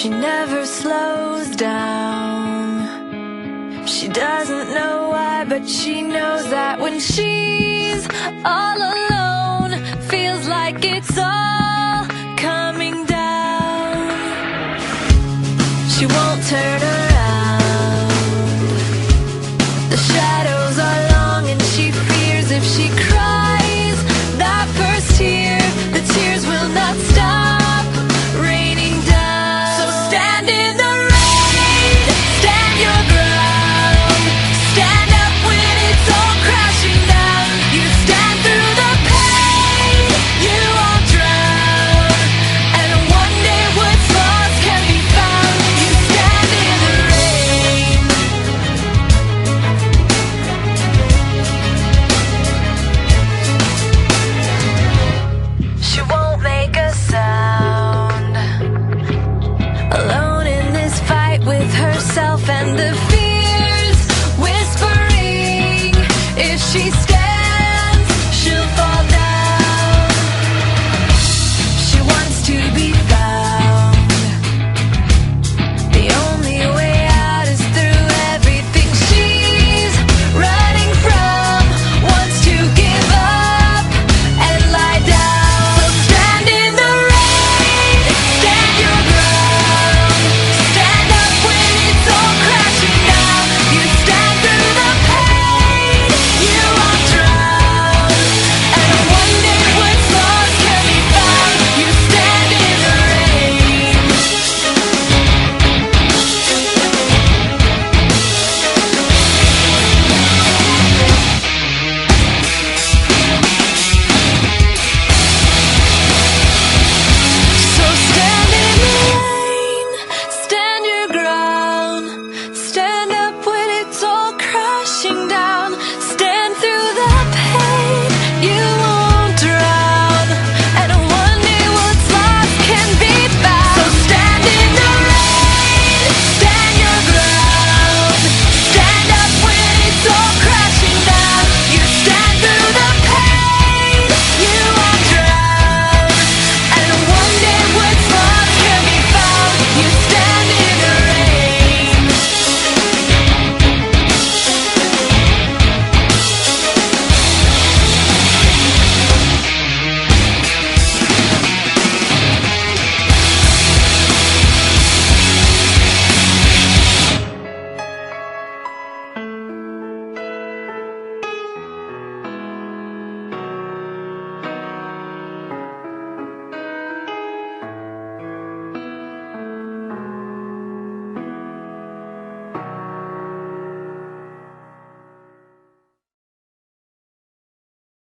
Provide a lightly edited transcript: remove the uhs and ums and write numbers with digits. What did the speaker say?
She never slows down. She doesn't know why, but she knows that when she's all alone, feels like it's all coming down. She won't turn around. The shadows are long and she fears if she cries that first tear, the tears will not stop raining down. So stand in the rain, stand your ground, stand up when it's all crashing down. You stand through the pain, you won't drown, and one day what's lost can be found. You stand in the rain. She won't make a sound, alone in this fight with herself and the fears whispering if she